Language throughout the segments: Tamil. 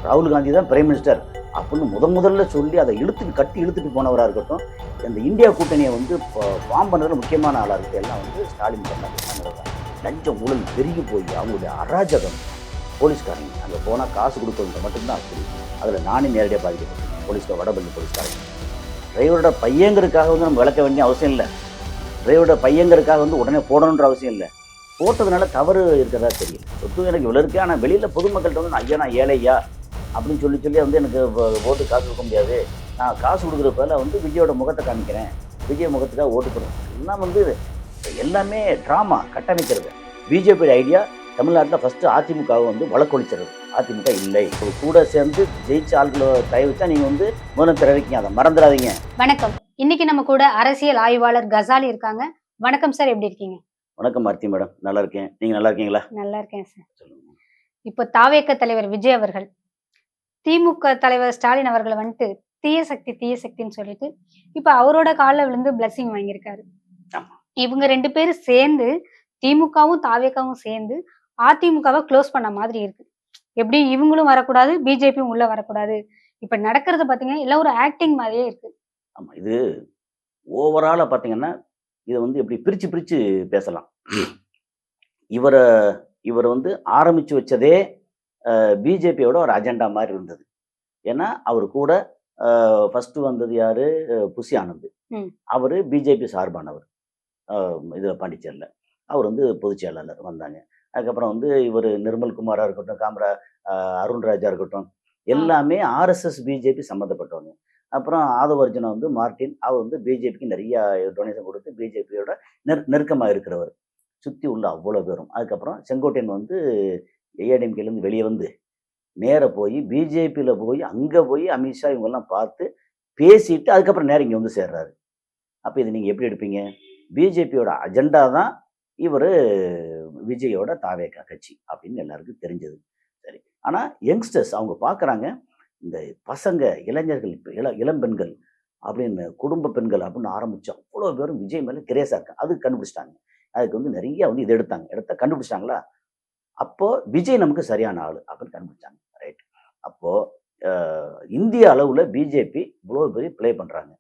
ராகுல் காந்தி தான் பிரைம் மினிஸ்டர் அப்படின்னு முதல்ல சொல்லி அதை இழுத்துட்டு போனவராக இருக்கட்டும், இந்த இந்தியா கூட்டணியை வந்து ஃபார்ம் பண்ணுறதுல முக்கியமான ஆளாக இருக்குது எல்லாம் வந்து ஸ்டாலின் பண்ணாங்க. லஞ்சம் ஊழல் பெருகி போய் அவங்களுடைய அராஜகம், போலீஸ்காரங்க அங்கே போனால் காசு கொடுக்கறது மட்டும்தான் அப்படி. அதில் நானே நேரடியாக பாதிக்கப்பட்டேன். போலீஸ்கார் வடபள்ளி போலீஸ்காரங்க டிரைவரோட பையங்கிறதுக்காக வந்து நம்ம விளக்க வேண்டிய அவசியம் இல்லை. டிரைவரோட பையங்கிறதுக்காக வந்து உடனே போடணுன்ற அவசியம் இல்லை. போட்டதுனால தவறு இருக்கிறதா தெரியும். சொத்து எனக்கு இவ்வளோ இருக்குது, ஆனால் வெளியில் பொதுமக்கள்கிட்ட வந்து ஐயா நான் ஏழையா அப்படின்னு சொல்லி வந்து எனக்கு ஓட்டு காசு கொடுக்க முடியாது, நான் காசு கொடுக்குற பதில் வந்து விஜயோட முகத்தை காமிக்கிறேன், விஜய் முகத்துக்காக ஓட்டு போடுறேன். எல்லாம் வந்து எல்லாமே ட்ராமா கட்டமைக்கிறது. பிஜேபி ஐடியா தமிழ்நாட்டில் ஃபஸ்ட்டு அதிமுகவை வந்து வழக்கொழிச்சிடுறது. அதிமுக இல்லை, கூட சேர்ந்து ஜெயிச்ச ஆள்களை தயவுச்சா நீங்கள் வந்து முதலமைச்சர் இருக்கீங்க, அதை மறந்துடாதீங்க. வணக்கம். இன்னைக்கு நம்ம கூட அரசியல் ஆய்வாளர் கசாலி இருக்காங்க. வணக்கம் சார், எப்படி இருக்கீங்க? வணக்கம் மார்த்தி மேடம், நல்லா இருக்கேன். நீங்க நல்லா இருக்கீங்களா? நல்லா இருக்கேன் சார். இப்போ தாவேக தலைவர் விஜய் அவர்கள் திமுக தலைவர் ஸ்டாலின் அவர்களை வந்துட்டு தீய சக்தின்னு சொல்லிட்டு இப்ப அவரோட காலில் விழுந்து பிளஸிங் வாங்கியிருக்காரு. இவங்க 2 பேரும் சேர்ந்து திமுகவும் தாவேகாவும் சேர்ந்து அதிமுகவை க்ளோஸ் பண்ண மாதிரி இருக்கு. எப்படி இவங்களும் வரக்கூடாது, பிஜேபியும் உள்ள வரக்கூடாது. இப்ப நடக்கிறது பாத்தீங்கன்னா எல்லாம் ஒரு ஆக்டிங் மாதிரியே இருக்கு. ஆமா, இது ஓவராலா பாத்தீங்கன்னா இதை வந்து எப்படி பிரிச்சு பேசலாம். இவர் வந்து ஆரம்பிச்சு வச்சதே பிஜேபியோட ஒரு அஜெண்டா மாதிரி இருந்தது. ஏன்னா அவர் கூட ஃபர்ஸ்ட் வந்தது யாரு, புசி ஆனந்த். அவர் பிஜேபி சார்பானவர். இது பாண்டிச்சேரியில் அவர் வந்து பொதுச் செயலாளர் வந்தாங்க. அதுக்கப்புறம் வந்து இவர் நிர்மல்குமாரா இருக்கட்டும், அருண்ராஜா இருக்கட்டும், எல்லாமே ஆர்எஸ்எஸ் பிஜேபி சம்மந்தப்பட்டவங்க. அப்புறம் ஆதவர்ஜுனா வந்து மார்டின், அவர் வந்து பிஜேபிக்கு நிறைய டொனேஷன் கொடுத்து பிஜேபியோட நெருக்கமாக இருக்கிறவர். சுற்றி உள்ள அவ்வளோ பேரும். அதுக்கப்புறம் செங்கோட்டையன் வந்து ஏடிஎம்கேலேருந்து வெளியே வந்து நேராக போய் பிஜேபியில் போய் அங்கே போய் அமித்ஷா இவங்கெல்லாம் பார்த்து பேசிட்டு அதுக்கப்புறம் நேரம் இங்கே வந்து சேர்றாரு. அப்போ இது நீங்கள் எப்படி எடுப்பீங்க? பிஜேபியோட அஜெண்டா தான் இவர் விஜயோட தாவேகா கட்சி அப்படின்னு எல்லாருக்கும் தெரிஞ்சது. சரி, ஆனால் யங்ஸ்டர்ஸ் அவங்க பார்க்குறாங்க, இந்த பசங்க இளைஞர்கள் இளம்பெண்கள் அப்படின்னு குடும்ப பெண்கள் அப்படின்னு ஆரம்பிச்சு அவ்வளோ பேரும் விஜய் மேலே கிரேஸாக இருக்காங்க. அது கண்டுபிடிச்சிட்டாங்க. அதுக்கு வந்து நிறைய வந்து இது எடுத்தா கண்டுபிடிச்சிட்டாங்களா, அப்போ விஜய் நமக்கு சரியான ஆள் அப்படின்னு கண்டுபிடிச்சாங்க. ரைட். அப்போ இந்திய அளவில் பிஜேபி இவ்வளோ பெரிய ப்ளே பண்ணுறாங்க.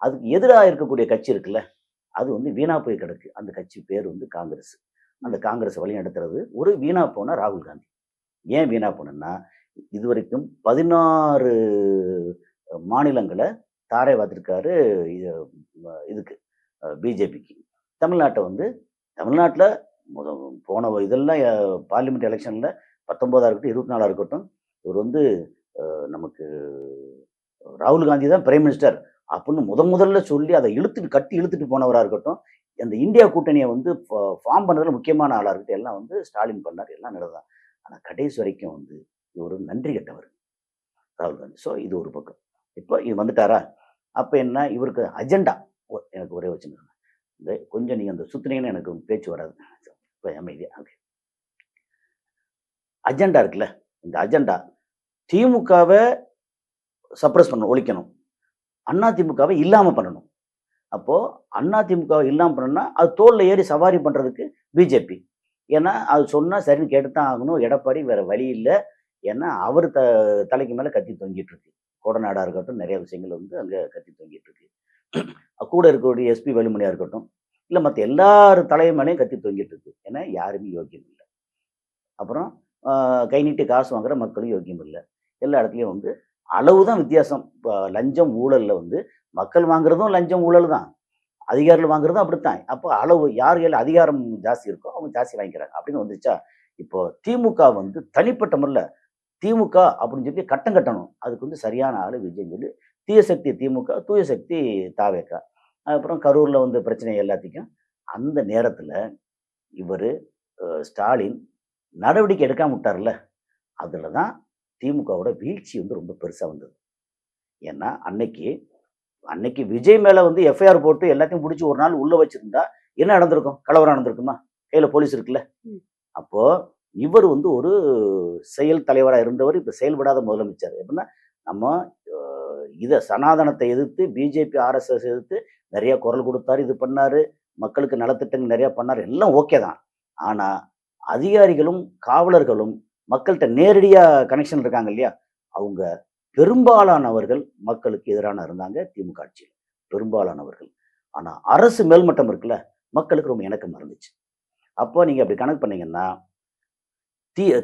அதுக்கு எதிராக இருக்கக்கூடிய கட்சி இருக்குல்ல, அது வந்து வீணா போய் கிடக்கு. அந்த கட்சி பேர் வந்து காங்கிரஸ். அந்த காங்கிரஸை வழி நடத்துறது ஒரு வீணா போன ராகுல் காந்தி. ஏன் வீணா போனேன்னா, இதுவரைக்கும் 16 மாநிலங்களை தாரை பார்த்துருக்காரு இதுக்கு பிஜேபிக்கு. தமிழ்நாட்டில் போன இதெல்லாம் பார்லிமெண்ட் எலெக்ஷனில் 19 இருக்கட்டும் 24 இருக்கட்டும், இவர் வந்து நமக்கு ராகுல் காந்தி தான் பிரைம் மினிஸ்டர் அப்படின்னு முதல்ல சொல்லி அதை இழுத்துட்டு போனவராக இருக்கட்டும், அந்த இந்தியா கூட்டணியை வந்து ஃபார்ம் பண்ணுறதுல முக்கியமான ஆளாக இருக்கட்டும், எல்லாம் வந்து ஸ்டாலின் பண்ணார், எல்லாம் நடதான். ஆனால் கடைசி வரைக்கும் வந்து இவர் நன்றி கெட்டவர் ராகுல் காந்தி. ஸோ இது ஒரு பக்கம். இப்போ இது வந்துட்டாரா, அப்போ என்ன இவருக்கு அஜெண்டா? எனக்கு ஒரே வச்சுங்க, இந்த கொஞ்சம் நீங்கள் அந்த சுற்றுனீங்கன்னு எனக்கு பேச்சு வராது. இப்போ அமைதியாக ஓகே. அஜெண்டா இருக்குல்ல, இந்த அஜெண்டா திமுகவை சப்ரஸ் பண்ணணும், ஒழிக்கணும். அதிமுகவை இல்லாமல் பண்ணணும். அப்போது அதிமுகவை இல்லாமல் பண்ணணும்னா அது தோளில் ஏறி சவாரி பண்ணுறதுக்கு பிஜேபி. ஏன்னா அது சொன்னால் சரின்னு கேட்டு தான் ஆகணும். எடப்பாடி வேறு வழி இல்லை. ஏன்னா அவர் தலைக்கு மேலே கத்தி தொங்கிட்டு இருக்கு. கோடநாடாக இருக்கட்டும், நிறைய விஷயங்கள் வந்து அங்கே கத்தி தொங்கிட்டு இருக்கு. கூட இருக்கக்கூடிய எஸ்பி வேலுமணியாக இருக்கட்டும், இல்லை மற்ற எல்லாரும் தலைமையிலையும் கத்தி தொங்கிட்டு இருக்கு. ஏன்னா யாருமே யோக்கியம் இல்லை. அப்புறம் கை நீட்டி காசு வாங்குற மக்களும் யோக்கியம் இல்லை. எல்லா இடத்துலையும் வந்து அளவு தான் வித்தியாசம். இப்போ லஞ்சம் ஊழலில் வந்து மக்கள் வாங்குறதும் லஞ்சம் ஊழல் தான், அதிகாரிகள் வாங்குறதும் அப்படித்தான். அப்போ அளவு யார் கையில் அதிகாரம் ஜாஸ்தி இருக்கோ அவங்க ஜாஸ்தி வாங்கிக்கிறாங்க அப்படின்னு வந்துச்சா. இப்போ திமுக வந்து தனிப்பட்ட முறையில் திமுக அப்படின்னு சொல்லி கட்டணும். அதுக்கு வந்து சரியான ஆள் விஜய் சொல்லி தீய சக்தி திமுக, தூய சக்தி தாவேகா. அப்புறம் கரூரில் வந்து பிரச்சனை எல்லாத்தையும் அந்த நேரத்தில் இவர் ஸ்டாலின் நடவடிக்கை எடுக்காம விட்டார்ல, அதில் தான் திமுகவோட வீழ்ச்சி வந்து ரொம்ப பெருசாக வந்தது. ஏன்னா அன்னைக்கு விஜய் மேலே வந்து எஃப்ஐஆர் போட்டு எல்லாத்தையும் பிடிச்சி ஒரு நாள் உள்ளே வச்சுருந்தா என்ன நடந்திருக்கும்? கலவரம் நடந்திருக்குமா? கையில் போலீஸ் இருக்குல்ல. அப்போது இவர் வந்து ஒரு செயல் தலைவராக இருந்தவர், இப்போ செயல்படாத முதலமைச்சர். எப்படின்னா நம்ம இதை சனாதனத்தை எதிர்த்து பிஜேபி ஆர்எஸ்எஸ் எதிர்த்து நிறைய குரல் கொடுத்தாரு, இது பண்ணார், மக்களுக்கு நலத்திட்டங்கள் நிறையா பண்ணார், எல்லாம் ஓகே தான். ஆனால் அதிகாரிகளும் காவலர்களும் மக்கள்கிட்ட நேரடியாக கனெக்ஷன் இருக்காங்க இல்லையா, அவங்க பெரும்பாலானவர்கள் மக்களுக்கு எதிரான இருந்தாங்க திமுக ஆட்சியில், பெரும்பாலானவர்கள். ஆனா அரசு மேல்மட்டம் இருக்குல்ல, மக்களுக்கு ரொம்ப இணக்கமா இருந்துச்சு. அப்போ நீங்க அப்படி கணக்கு பண்ணீங்கன்னா,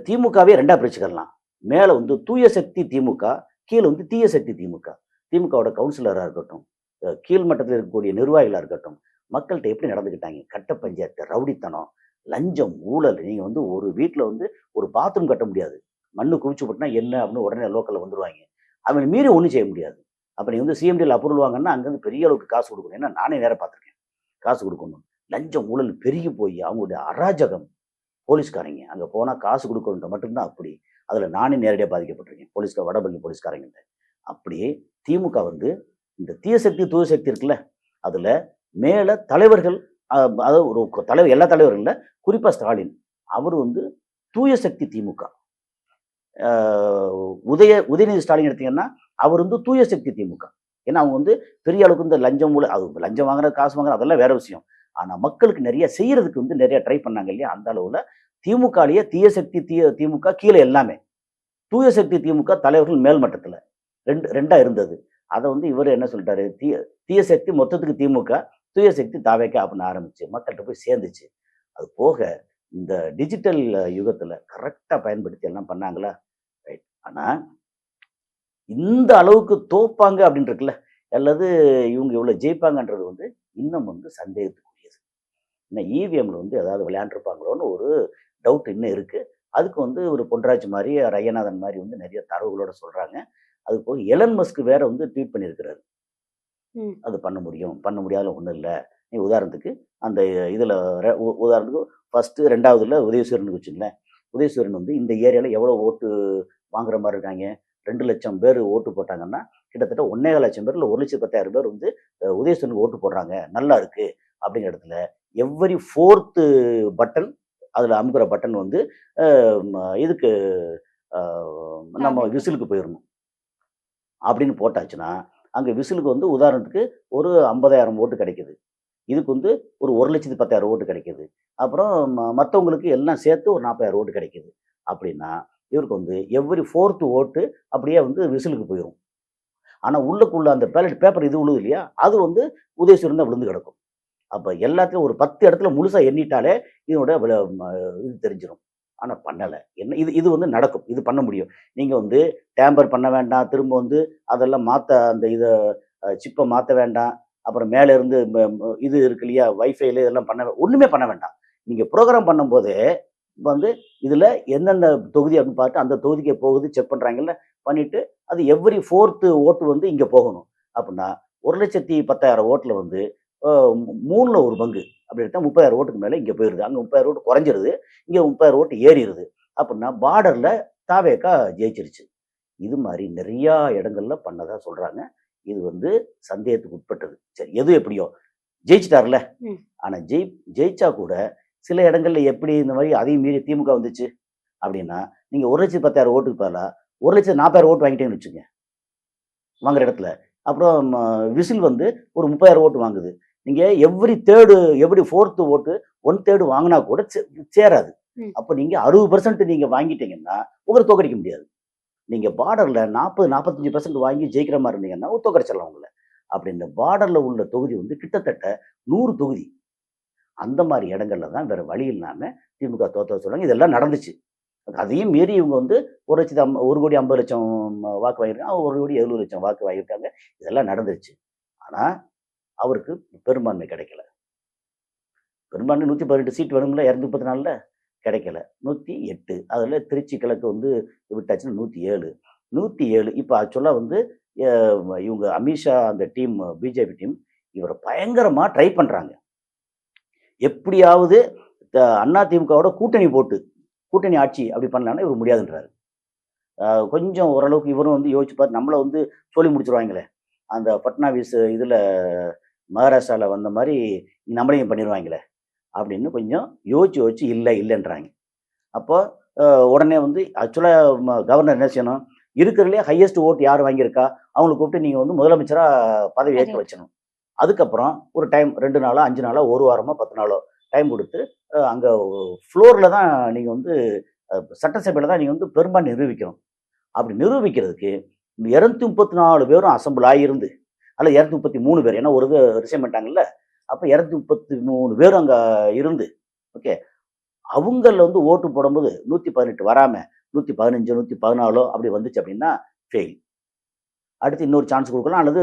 திமுகவே 2ஆ பிரிச்சுக்கலாம். மேல வந்து தூய சக்தி திமுக, கீழ வந்து தீய சக்தி திமுக. திமுகவோட கவுன்சிலரா இருக்கட்டும், கீழ் மட்டத்தில இருக்கக்கூடிய நிர்வாகிகளா இருக்கட்டும், மக்கள்ட்ட எப்படி நடந்துக்கிட்டாங்க? கட்ட பஞ்சாயத்து, ரவுடித்தனம், லஞ்சம், ஊழல். நீங்க வந்து ஒரு வீட்ல வந்து ஒரு பாத்ரூம் கட்ட முடியாது. மண்ணு குவிச்சு போட்டுனா என்ன அப்படின்னு உடனே லோக்கல்ல வந்துருவாங்க. அவங்கள மீறி ஒண்ணும் செய்ய முடியாது. அப்ப நீங்க வந்து சிஎம்டில அப்ரூவல் வாங்கன்னா, அங்கருந்து பெரிய அளவுக்கு காசு குடுக்கணும். ஏன்னா நானே நேரா பார்த்துருக்கேன். காசு குடுக்கணும். லஞ்சம், ஊழல் பெருகி போய் அவங்களுடைய அராஜகம். போலீஸ்காரங்க அங்க போனா காசு குடுக்கணுன்ட்டு மட்டும் தான் அப்படி. அதுல நானே நேரடியா பாதிக்கப்பட்டிருக்கேன். வடபழனி போலீஸ்காரங்கள்ட்ட. அப்படியே திமுக வந்து இந்த தீய சக்தி, தூய சக்தி இருக்குல்ல, அதுல மேல தலைவர்கள் அதாவது ஒரு தலைவர் எல்லா தலைவரும் இல்ல. குறிப்பா ஸ்டாலின். அவரு வந்து தூய சக்தி திமுக. அ உதயநிதி ஸ்டாலின் எடுத்தீங்கன்னா, அவர் வந்து தூய சக்தி திமுக. ஏன்னா அவங்க வந்து பெரிய அளவுக்கு இந்த லஞ்சம் ஊழல் அது லஞ்சம் வாங்குறது, காசு வாங்குறது அதெல்லாம் வேற விஷயம். ஆனா மக்களுக்கு நெறைய செய்யறதுக்கு வந்து நெறைய ட்ரை பண்ணாங்க இல்லையா? அந்த அளவுல திமுகலயே தீய சக்தி திமுக கீழ எல்லாமே. தூய சக்தி திமுக தலைவர்கள் மேல் மட்டத்துல. 2ஆ இருந்தது. அத வந்து இவரு என்ன சொல்லிட்டாரு, தீய சக்தி மொத்தத்துக்கு திமுக, தூய சக்தி தாவேக்கா அப்படின்னு ஆரம்பிச்சு, மக்கள்ட்ட போய் சேர்ந்துச்சு. அது போக இந்த டிஜிட்டல் யுகத்துல கரெக்ட்டா பயன்படுத்தி எல்லாம் பண்ணாங்களா? ரைட். ஆனா, இந்த அளவுக்கு தோப்பாங்க அப்படின்னு இருக்குல்ல, அல்லது இவங்க இவ்வளவு ஜெயிப்பாங்கன்றது வந்து இன்னும் வந்து சந்தேகத்துக்குரியது. இன்னும் இவிஎம்ல வந்து ஏதாவது விளையாண்டுருப்பாங்களோன்னு ஒரு டவுட் இன்னும் இருக்கு. அதுக்கு வந்து ஒரு பொன்ராஜ் மாரி, ஐயநாதன் மாரி வந்து நெறைய தரவுகளோட சொல்றாங்க. அது போக எலன் மஸ்க் வேற வந்து ட்வீட் பண்ணியிருக்கிறாரு. ம். அது பண்ண முடியும். பண்ண முடியாதுல ஒண்ணும் இல்ல. நீ உதாரணத்துக்கு அந்த இதுல உதாரணத்துக்கு 2வதுல உதயசூரியனுக்கு வச்சுக்கங்களேன். உதயசூரியன் வந்து இந்த ஏரியால எவ்வளவு ஓட்டு வாங்குற மாரி இருக்காங்க? 2,00,000 பேர் ஓட்டு போட்டாங்கன்னா, கிட்டத்தட்ட 1,50,000 பேர் இல்ல 1,10,000 பேர் வந்து உதயசூரியனுக்கு ஓட்டு போடுறாங்க. நல்லா இருக்கு. அப்படிங்கிற இடத்துல எவ்வரி 4த் பட்டன் அதுல அமுக்குற பட்டன் வந்து அ இதுக்கு அ நம்ம தாவேக்கா. விசிலுக்கு போயிரணும். அப்படின்னு போட்டாச்சுன்னா, அங்க விசிலுக்கு வந்து உதாரணத்துக்கு ஒரு 50,000 ஓட்டு கிடைக்குது. இதுக்கு வந்து ஒரு 1,10,000 ஓட்டு கிடைக்குது. அப்புறம் மத்தவங்களுக்கு எல்லாம் சேர்த்து ஒரு 40,000 ஓட்டு கிடைக்குது. அப்படின்னா, இவருக்கு வந்து எவ்வரி 4த் ஓட்டு அப்படியே வந்து விசிலுக்கு போயிரும். ஆனா உள்ளுக்குள்ள அந்த பேலட் பேப்பர் இது விழுது இல்லையா? அது வந்து உதயசூரியன் தான் விழுந்து கிடக்கும். அப்ப எல்லாத்துலயும் ஒரு 10 இடத்துல முழுசா எண்ணிட்டாலே இதனோட இது தெரிஞ்சிரும். ஆனா பண்ணல. என்ன இது இது வந்து நடக்கும். இது பண்ண முடியும். நீங்க வந்து டேம்பர் பண்ண வேண்டாம். திரும்ப வந்து அதெல்லாம் அந்த இத சிப்ப மாத்த வேண்டாம். அப்புறம் மேல இருந்து இது இருக்கு இல்லையா? வைஃபைல இதெல்லாம் ஒண்ணுமே பண்ண வேண்டாம். நீங்க புரோகிராம் பண்ணும்போதே வந்து இதுல எந்தெந்த தொகுதி அப்படின்னு பார்த்து அந்த தொகுதிக்கு போகுது செக் பண்றாங்கல்ல. பண்ணிட்டு அது எவ்வரி 4த் ஓட்டு வந்து இங்க போகணும். அப்படின்னா 1,10,000 ஓட்டுல வந்து அ 3ல 1 பங்கு. அப்படி எடுத்தா 30,000 ஓட்டுக்கு மேல இங்க போயிருது. அங்க 30,000 ஓட்டு குறைஞ்சிருது. இங்க 30,000 ஓட்டு ஏறிருது. அப்படின்னா பார்டர்ல தாவேக்கா ஜெயிச்சிருச்சு. இது மாரி நெறையா இடங்கள்ல பண்ணதா சொல்றாங்க. இது வந்து சந்தேகத்துக்கு உட்பட்டது. சரி எது எப்படியோ ஜெயிச்சுட்டார்ல. ம். ஆனா ஜெயிச்சா கூட சில இடங்கள்ல எப்படி இந்த மாரி அதையும் மீறி திமுக வந்துச்சு அப்படின்னா, நீங்க 1,10,000 ஓட்டுக்கு பதிலா 1,40,000 ஓட்டு வாங்கிட்டீங்கன்னு வச்சுக்கங்க. வாங்குற இடத்துல. அப்புறம் விசில் வந்து ஒரு 30,000 ஓட்டு வாங்குது. நீங்க எவ்ரி 4த் ஓட்டு 1/3 வாங்குனா கூட சேராது. ம். அப்ப நீங்க 60% நீங்க வாங்கிட்டீங்கன்னா, உங்கள தோற்கடிக்க முடியாது. நீங்க பார்டர்ல 40, 45% வாங்கி ஜெயிக்கிற மாரி இருந்தீங்கன்னா, தோற்கடிச்சிடலாம் உங்கள. அப்படி இந்த பார்டர்ல உள்ள தொகுதி வந்து கிட்டத்தட்ட 100 தொகுதி. அந்த மாரி இடங்கள்ல தான் வேற வழி இல்லாம திமுக தோத்தத சொல்றாங்க. இதெல்லாம் நடந்துச்சு. அதையும் மீறி இவங்க வந்து 1,50,00,000 வாக்கு வாங்கியிருக்காங்க. 1,70,00,000 வாக்கு வாங்கியிருக்காங்க. இதெல்லாம் நடந்துருச்சு. ஆனா, அவருக்கு பெரும்பான்மை கிடைக்கல. பெரும்பான்மை 118 சீட் வேணும்ல 234ல கிடைக்கல. 108 அதுல திருச்சி கிழக்கு வந்து விட்டாச்சுன்னா 107. 107 இப்ப ஆக்சுவலா வந்து அ இவங்க அமித்ஷா அந்த டீம் பிஜேபி டீம் இவர பயங்கரமா ட்ரை பண்றாங்க. எப்படியாவது அதிமுகவோட கூட்டணி ஆட்சி அப்படி பண்ணலாம்னா இவரு முடியாதுன்றாரு. கொஞ்சம் ஓரளவுக்கு இவரும் வந்து யோசிச்சு பார்த்து நம்மள வந்து சொல்லி முடிச்சுருவாங்களே. அந்த பட்னாவிஸ் இதுல மகாராஷ்டிரால வந்த மாரி நம்மளையும் பண்ணிருவாங்களே அப்படின்னு கொஞ்சம் யோசிச்சு இல்லன்றாங்க. அப்போ அ உடனே வந்து ஆக்சுவலா கவர்னர் என்ன செய்யணும்? இருக்கிறதுலயே ஹையஸ்ட் வோட் யார் வாங்கியிருக்கா? அவங்கள கூப்பிட்டு நீங்க வந்து முதலமைச்சரா பதவி ஏற்க சரி. வச்சணும். அதுக்கப்புறம் ஒரு டைம் 2 நாளோ, 5 நாளோ, 1 வாரமோ, 10 நாளோ டைம் குடுத்து, அங்க ஃப்ளோர்ல தான் நீங்க வந்து சட்டசபையில தான் நீங்க வந்து பெரும்பான்மை நிரூபிக்கணும். அப்படி நிரூபிக்கிறதுக்கு 234 பேரும் அசம்பிள் ஆகியிருந்து, அல்ல 233 பேர், ஏன்னா ஒரு இது ரிசைன் பண்ணிட்டாங்கல்ல, அப்போ 233 பேரும் அங்கே இருந்து, ஓகே, அவங்கள வந்து ஓட்டு போடும்போது 118 வராம 115 114 அப்படி வந்துச்சு அப்படின்னா ஃபெயில். அடுத்து இன்னொரு சான்ஸ் கொடுக்கலாம், அல்லது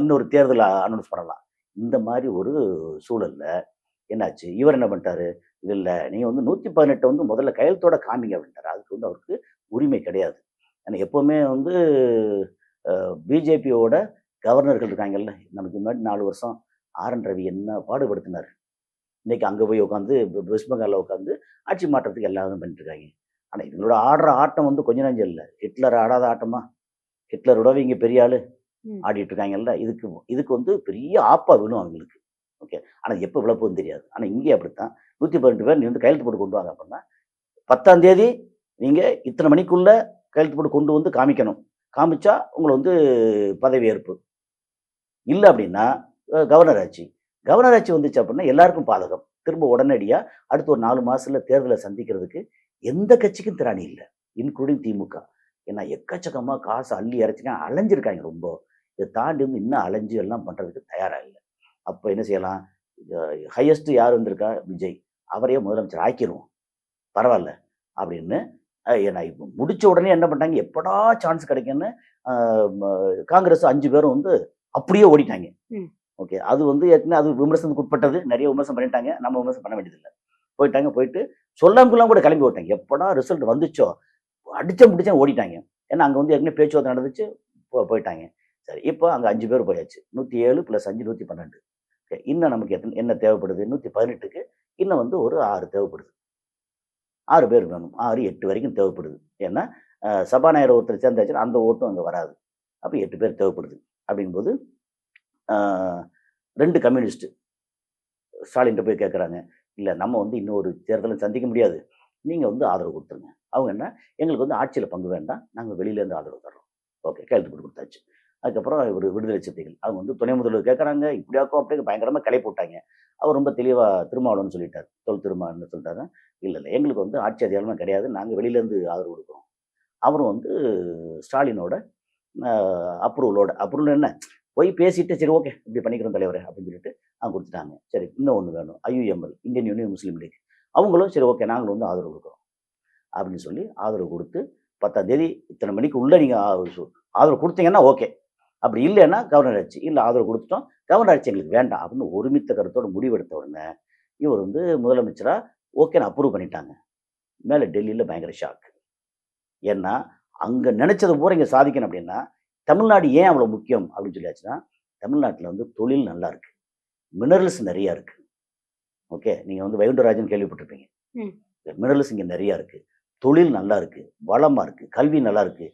இன்னொரு தேர்தல் அனௌன்ஸ் பண்ணலாம். இந்த மாதிரி ஒரு சூழல்ல என்னாச்சு, இவர் என்ன பண்ணிட்டாரு, இல்ல இல்ல நீங்க வந்து 118 வந்து முதல்ல கையெழுத்தோட காமிங்க அப்படின்ட்டாரு. அதுக்கு வந்து அவருக்கு உரிமை கிடையாது. ஏன்னா எப்பவுமே வந்து பிஜேபியோட கவர்னர்கள் இருக்காங்கல்ல, நமக்கு முன்னாடி 4 வருஷம் ஆர்.என். ரவி என்ன பாடுபடுத்தினார். இன்னைக்கு அங்கே போய் உட்காந்து வெஸ்ட் பெங்காலில் உட்காந்து ஆட்சி மாற்றத்துக்கு எல்லாரும் பண்ணிட்டு இருக்காங்க. ஆனால் இவங்களோட ஆடுற ஆட்டம் வந்து கொஞ்ச நஞ்சம் இல்லை. ஹிட்லர் ஆடாத ஆட்டமா? ஹிட்லரோடவே இங்கே பெரிய ஆளு ஆடிட்டு இருக்காங்கல்ல. இதுக்கு இதுக்கு வந்து பெரிய ஆப்பா விழும் அவங்களுக்கு. ஓகே, ஆனால் எப்போ விளப்புன்னு தெரியாது. ஆனால் இங்கே அப்படித்தான் 118 பேர் நீ வந்து கையெழுத்து போட்டு கொண்டு வாங்க அப்படின்னா 10ஆம் தேதி நீங்கள் இத்தனை மணிக்குள்ள கையெழுத்து போட்டு கொண்டு வந்து காமிக்கணும். காமிச்சா உங்களை வந்து பதவி ஏற்பு. இல்லை அப்படின்னா கவர்னர் ஆட்சி. கவர்னர் ஆட்சி வந்துச்சு அப்படின்னா எல்லாருக்கும் பாதகம். திரும்ப உடனடியாக அடுத்த ஒரு 4 மாசத்துல தேர்தலை சந்திக்கிறதுக்கு எந்த கட்சிக்கும் திராணி இல்லை, இன்க்ளூடிங் திமுக. ஏன்னா எக்கச்சக்கமாக காசு அள்ளி இறைச்சிக்காங்க, அலைஞ்சிருக்காங்க ரொம்ப. இதை தாண்டி வந்து இன்னும் அலைஞ்சு எல்லாம் பண்ணுறதுக்கு தயாராக இல்லை. அப்போ என்ன செய்யலாம், ஹையஸ்ட் யார் வந்திருக்கா, விஜய், அவரையே முதலமைச்சர் ஆக்கிடுவோம் பரவாயில்ல அப்படின்னு. ஏன்னா இப்போ முடிச்ச உடனே என்ன பண்ணிட்டாங்க, எப்படா சான்ஸ் கிடைக்குன்னு காங்கிரஸ் 5 பேரும் வந்து அப்படியே ஓடிட்டாங்க. ஓகே, அது வந்து ஏற்கனவே அது விமர்சனத்துக்கு உட்பட்டது, நிறைய விமர்சனம் பண்ணிட்டாங்க, நம்ம விமர்சனம் பண்ண வேண்டியதில்லை. போயிட்டு சொல்லாமலாம் கூட கிளம்பி ஓட்டாங்க. எப்படா ரிசல்ட் வந்துச்சோ முடிச்சா ஓடிட்டாங்க. ஏன்னா அங்கே வந்து ஏற்கனவே பேச்சுவார்த்தை நடந்துச்சு, போயிட்டாங்க. சரி, இப்போ அங்கே 5 பேர் போயாச்சு. 107 + 5 112. ஓகே, இன்னும் நமக்கு என்ன தேவைப்படுது, 118க்கு இன்னும் வந்து ஒரு 6 தேவைப்படுது. 6 பேர் வேணும், 6 8 வரைக்கும் தேவைப்படுது. ஏன்னா சபாநாயகர் ஒருத்தர் சேர்ந்தாச்சுன்னா அந்த ஓட்டும் அங்கே வராது. அப்போ 8 பேர் தேவைப்படுது. அப்படிங்கும்போது 2 கம்யூனிஸ்ட் ஸ்டாலின்கிட்ட போய் கேட்குறாங்க, இல்லை நம்ம வந்து இன்னொரு தேர்தலும் சந்திக்க முடியாது, நீங்கள் வந்து ஆதரவு கொடுத்துருங்க. அவங்க என்ன, எங்களுக்கு வந்து ஆட்சியில் பங்கு வேண்டாம், நாங்கள் வெளியிலேருந்து ஆதரவு தர்றோம். ஓகே, கையெழுத்து போட்டு கொடுத்தாச்சு. அதுக்கப்புறம் ஒரு விடுதலை சிறுத்தைகள் அவங்க வந்து துணை முதல்வர் கேட்குறாங்க, இப்படியாக்கும் அப்படியே பயங்கரமாக கிளை போட்டாங்க. அவர் ரொம்ப தெளிவாக திருமாவளவன் சொல்லிட்டார், திருமாவளவன் சொல்லிட்டாரு, இல்லை இல்லை எங்களுக்கு வந்து ஆட்சி அதிகாரமாக கிடையாது, நாங்கள் வெளியிலேருந்து ஆதரவு கொடுக்குறோம். அவரும் வந்து ஸ்டாலினோட அப்ரூவல் என்ன போய் பேசிட்டு, சரி ஓகே இப்படி பண்ணிக்கிறோம் தலைவரே அப்படின்னு சொல்லிட்டு அவங்க கொடுத்துட்டாங்க. சரி, இன்னும் ஒன்று வேணும், IUML, இந்தியன் யூனியன் முஸ்லீம் லீக், அவங்களும் சரி ஓகே நாங்களும் வந்து ஆதரவு கொடுக்குறோம் அப்படின்னு சொல்லி ஆதரவு கொடுத்து 10ஆம் தேதி இத்தனை மணிக்கு உள்ள நீங்கள் ஆதரவு கொடுத்தீங்கன்னா ஓகே, அப்படி இல்லைன்னா கவர்னர் ஆட்சி, இல்லை ஆதரவு கொடுத்துட்டோம், கவர்னர் ஆட்சி எங்களுக்கு வேண்டாம் அப்படின்னு ஒருமித்த கருத்தோட முடிவெடுத்த உடனே இவர் வந்து முதலமைச்சராக ஓகேன்னு அப்ரூவ் பண்ணிட்டாங்க. மேலே டெல்லியில் பயங்கர ஷாக். ஏன்னா அங்கே நினைச்சது பூரா இங்கே சாதிக்கணும் அப்படின்னா தமிழ்நாடு ஏன் அவ்வளோ முக்கியம் அப்படின்னு சொல்லியாச்சுன்னா, தமிழ்நாட்டில் வந்து தொழில் நல்லா இருக்கு, மினரல்ஸ் நிறையா இருக்கு. ஓகே, நீங்கள் வந்து வைகுண்டராஜன் கேள்விப்பட்டிருப்பீங்க. மினரல்ஸ் இங்கே நிறையா இருக்கு, தொழில் நல்லா இருக்கு, வளமாக இருக்கு, கல்வி நல்லா இருக்கு,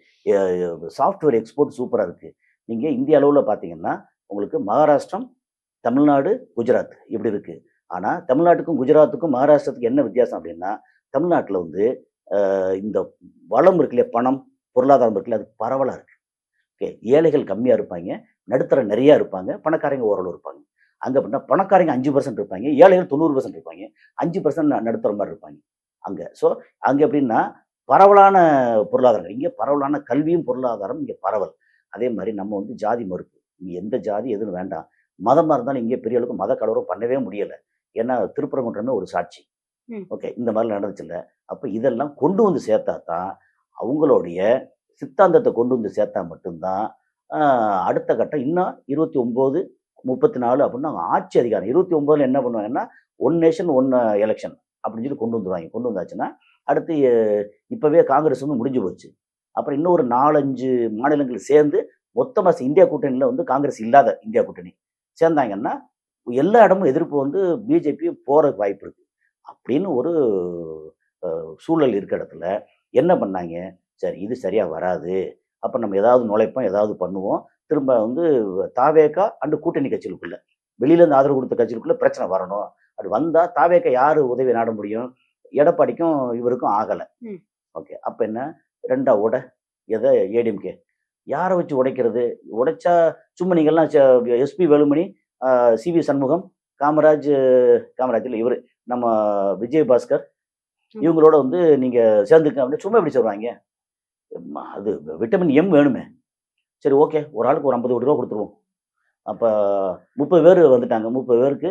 சாஃப்ட்வேர் எக்ஸ்போர்ட் சூப்பராக இருக்கு. நீங்கள் இந்திய அளவில் பார்த்தீங்கன்னா உங்களுக்கு மகாராஷ்டிரம், தமிழ்நாடு, குஜராத் இப்படி இருக்கு. ஆனால் தமிழ்நாட்டுக்கும் குஜராத்துக்கும் மகாராஷ்டிரத்துக்கு என்ன வித்தியாசம் அப்படின்னா, தமிழ்நாட்டில் வந்து இந்த வளம் இருக்குல்ல, பணம் பொருளாதாரம் இருக்குல்ல, அது பரவலாக இருக்கு. ஓகே, ஏழைகள் கம்மியாக இருப்பாங்க, நடுத்தர நிறையா இருப்பாங்க, பணக்காரங்க ஓரளவு இருப்பாங்க. அங்கே அப்படின்னா பணக்காரங்க 5% இருப்பாங்க, ஏழைகள் 90% இருப்பாங்க, 5% நடுத்தர மாதிரி இருப்பாங்க அங்கே. ஸோ அங்கே எப்படின்னா பரவலான பொருளாதாரம், இங்கே பரவலான கல்வியும் பொருளாதாரம் இங்கே பரவல். அதே மாதிரி நம்ம வந்து ஜாதி மறுப்பு, இங்கே எந்த ஜாதி எதுவும் வேண்டாம், மதமாக இருந்தாலும் இங்கே பெரிய அளவுக்கு மத கலவரம் பண்ணவே முடியலை. ஏன்னா திருப்பரங்குன்றமே ஒரு சாட்சி. ஓகே, இந்த மாதிரி நடந்துச்சுல்ல. அப்போ இதெல்லாம் கொண்டு வந்து சேர்த்தா தான், அவங்களுடைய சித்தாந்தத்தை கொண்டு வந்து சேர்த்தா மட்டும்தான் அடுத்த கட்டம் இன்னும் 29 34 அப்படின்னு அவங்க ஆட்சி அதிகாரம் 29ல் என்ன பண்ணுவாங்கன்னா, 1 நேஷன் 1 எலெக்ஷன் அப்படின்னு சொல்லி கொண்டு வந்துடுவாங்க. கொண்டு வந்தாச்சுன்னா அடுத்து இப்போவே காங்கிரஸ் வந்து முடிஞ்சு போச்சு. அப்புறம் இன்னும் ஒரு 4 5 மாநிலங்கள் சேர்ந்து மொத்தமாக இந்தியா கூட்டணியில் வந்து காங்கிரஸ் இல்லாத இந்தியா கூட்டணி சேர்ந்தாங்கன்னா எல்லா இடமும் எதிர்ப்பு வந்து பிஜேபி போகிறதுக்கு வாய்ப்பு இருக்குது அப்படின்னு ஒரு சூழல் இருக்கிற இடத்துல என்ன பண்ணாங்க, சரி இது சரியாக வராது, அப்போ நம்ம ஏதாவது நுழைப்போம், ஏதாவது பண்ணுவோம், திரும்ப வந்து தாவேகா அண்டு கூட்டணி கட்சிகளுக்குள்ள வெளியிலேருந்து ஆதரவு கொடுத்த கட்சிகளுக்குள்ள பிரச்சனை வரணும். அது வந்தால் தாவேகா யார் உதவி நாட முடியும், எடப்பாடிக்கும் இவருக்கும் ஆகலை. ஓகே, அப்போ என்ன 2ஆ எதை ஏடிஎம்கே யாரை வச்சு உடைக்கிறது, உடைச்சா சும்மா நீங்கள்லாம் எஸ்பி வேலுமணி, சிவி சண்முகம், காமராஜ் இல்லை இவர் நம்ம விஜயபாஸ்கர் இவங்களோட வந்து நீங்கள் சேர்ந்துக்க அப்படின்னு சும்மா எப்படி சொல்கிறாங்க. அது விட்டமின் எம் வேணுமே. சரி ஓகே. ஒரு ஆளுக்கு ஒரு 50 கோடி ரூபா குடுத்துருவோம். அப்ப 30 பேர் வந்துட்டாங்க. 30 பேருக்கு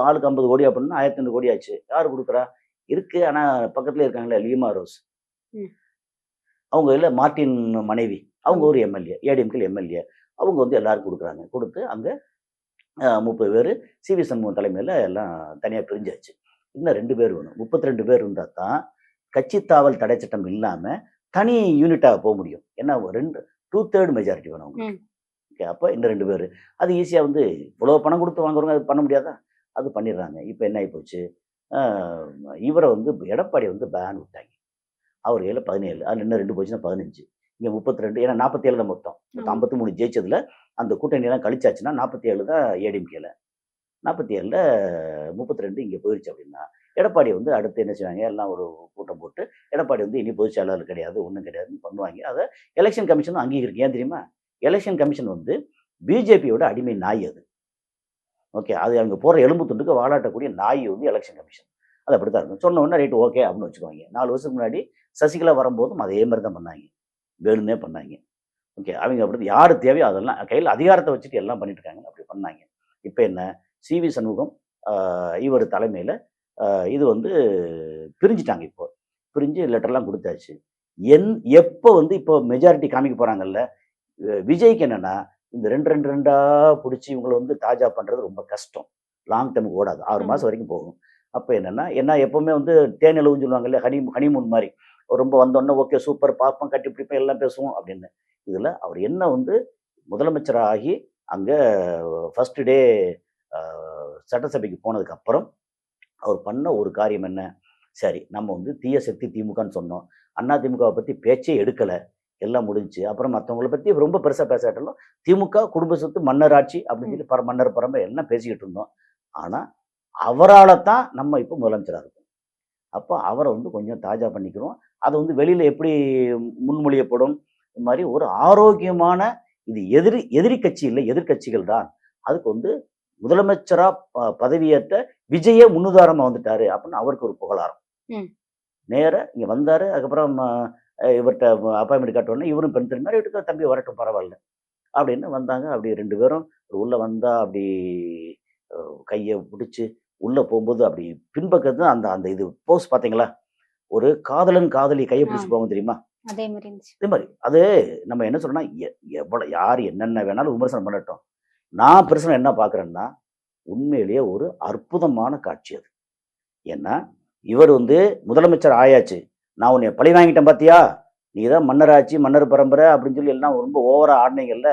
ஆளுக்கு 50 கோடி அப்படின்னா 1500 கோடி ஆச்சு. யாரு குடுக்குறா? இருக்கு. ஆனா பக்கத்திலே இருக்காங்கல்ல லீமா ரோஸ். ம். அவங்க இல்ல மார்ட்டின் மனைவி. அவங்க ஆமா. ஒரு எம்எல்ஏ. ஏடிஎம்கேல எம்எல்ஏ. அவங்க வந்து எல்லாருக்கும் குடுக்குறாங்க. குடுத்து அங்க 30 பேரு சி.வி. சண்முகம் தலைமையில எல்லாம் தனியா பிரிஞ்சாச்சு. இன்னும் 2 பேர் வேணும். 32 பேர் இருந்தா தான் கட்சி தாவல் தடை சட்டம் இல்லாம தனி யூனிட்டா முடியும். ஏன்னா 2/3 மெஜாரிட்டி வேணும் அவங்களுக்கு. ம். ஓகே. அப்ப இன்னும் 2 பேரு. அது ஈஸியா வந்து இவ்வளோ பணம் குடுத்து வாங்குறவங்க அது பண்ண முடியாதா? அது பண்ணிடுறாங்க. இப்ப என்ன ஆயிப்போச்சு, அ இவர வந்து எடப்பாடிய வந்து பேன் விட்டாய்ங்க. அவர் கையில 17. அதுல இன்னும் 2 போச்சுன்னா 15. இங்க 32 ஏன்னா 47 தான் மொத்தம். மொத்தம் ஆமா. 53 ஜெயிச்சதுல அந்த கூட்டணிலாம் கழிச்சாச்சுன்னா 47 தான் ஏடிஎம்கேல. 47ல 32 இங்க போயிருச்சு அப்படின்னா, எடப்பாடி வந்து அடுத்து என்ன செய்வாங்க, எல்லாம் ஒரு கூட்டம் போட்டு, எடப்பாடி வந்து இனி பொதுச் செயலாளர் கிடையாது, ஒண்ணும் கிடையாதுன்னு பண்ணுவாங்க. அத எலக்ஷன் கமிஷனும் அங்கீகரிக்கும். ஏன் தெரியுமா? எலக்ஷன் கமிஷன் வந்து பிஜேபியோட அடிமை நாய் அது. ஓகே. அது அங்க போடுற எலும்பு துண்டுக்கு வாலாட்டக்கூடிய நாய் வந்து எலக்ஷன் கமிஷன். அது அப்படித்தான் இருக்கும். சொன்ன உடனே ரைட் ஓகே அப்படின்னு வச்சுக்குவாங்க. 4 வருஷத்துக்கு முன்னாடி சசிகலா வரும்போதும் அதே மாரி தான் பண்ணாங்க. வேணும்னே பண்ணாங்க. ஓகே. அவங்க அப்படி யாரு தேவையோ அதெல்லாம் கையில அதிகாரத்த வச்சுட்டு எல்லாம் பண்ணிட்டு இருக்காங்க. அப்படி பண்ணாங்க. இப்ப என்ன? சி.வி. சண்முகம் அ இவர் தலைமையில அ இது வந்து பிரிஞ்சுட்டாங்க இப்போ. பிரிஞ்சு லெட்டர்லாம் குடுத்தாச்சு. என் எப்ப வந்து இப்போ மெஜாரிட்டி காமிக்க போறாங்கல்ல, விஜய்க்கு என்னன்னா, இந்த 2, 2, 2ஆ புடிச்சு இவங்கள வந்து தாஜா பண்றது ரொம்ப கஷ்டம். லாங் டர்ம்க்கு ஓடாது. 6 ஆமா. மாசம் வரைக்கும் போகும். அப்ப என்னன்னா, ஏன்னா எப்பவுமே வந்து தேனிலவுன்னு சொல்லுவாங்கல்ல, ஹனிமூன் மாரி. ரொம்ப வந்தோனே ஓகே சூப்பர் பார்ப்போம், கட்டி பிடிப்போம், எல்லாம் பேசுவோம் அப்படின்னு. இதுல அவர் என்ன வந்து முதலமைச்சரா ஆகி அங்க ஃபர்ஸ்ட் டே அ சட்டசபைக்கு போனதுக்கு அப்புறம், அவர் பண்ண ஒரு காரியம் என்ன? சரி நம்ம வந்து தீய சக்தி திமுகன்னு சொன்னோம். அதிமுகவ பத்தி பேச்சே எடுக்கல. எல்லாம் முடிஞ்சுச்சு. அப்புறம் மத்தவங்கள பத்தி ரொம்ப பெருசா பேசாட்டாலும், திமுக குடும்ப சொத்து மன்னர் ஆட்சி அப்படின்னு ம். சொல்லி மன்னர் பரம்பரை எல்லாம் பேசிக்கிட்டு இருந்தோம். ஆனா, அவரால தான் நம்ம இப்ப முதலமைச்சரா இருக்கோம். அப்ப அவர வந்து கொஞ்சம் தாஜா பண்ணிக்கிறோம். அது வந்து வெளியில எப்படி முன்மொழியப்படும்? இது மாரி ஒரு ஆரோக்கியமான இது எதிரி எதிரி கட்சி இல்ல, எதிர்க்கட்சிகள் தான். அதுக்கு வந்து முதலமைச்சரா பதவியேற்ற விஜயே முன்னுதாரணமா வந்துட்டாரு அப்படின்னு அவருக்கு ஒரு புகழாரம். ம். நேரா இங்க வந்தாரு. அதுக்கப்புறம் இவர்ட்ட அப்பாயின்ட்மென்ட் கேட்ட உடனே இவரும் பெண் திரும்பினாரு. வீட்டுக்கு தம்பி வரட்டும் பரவால்ல. அப்படின்னு வந்தாங்க. அப்படி 2 பேரும் உள்ள வந்தா அப்படி அ கைய புடிச்சு உள்ள போம்போது அப்படி பின்பக்கத்துல அந்த அந்த இது போஸ் பார்த்தீங்களா? ஒரு காதலன், காதலி கைய ஆ. பிடிச்சு போவாங்க தெரியுமா? அதே மாரி இருந்துச்சு. அதே மாரி. அது நம்ம என்ன சொல்றோம்னா, யார் என்னென்ன வேணாலும் விமர்சனம் பண்ணட்டும். நான் பெருசா என்ன பார்க்குறேன்னா, உண்மையிலேயே ஒரு அற்புதமான காட்சி அது. ஏன்னா, இவர் வந்து முதலமைச்சர் ஆயாச்சு. நான் உன்னைய பழி வாங்கிட்டேன் பார்த்தியா? நீ தான் மன்னராட்சி, மன்னர் பரம்பரை அப்படின்னு சொல்லி எல்லாம் ரொம்ப ஓவரா ஆடுனீங்கல்ல.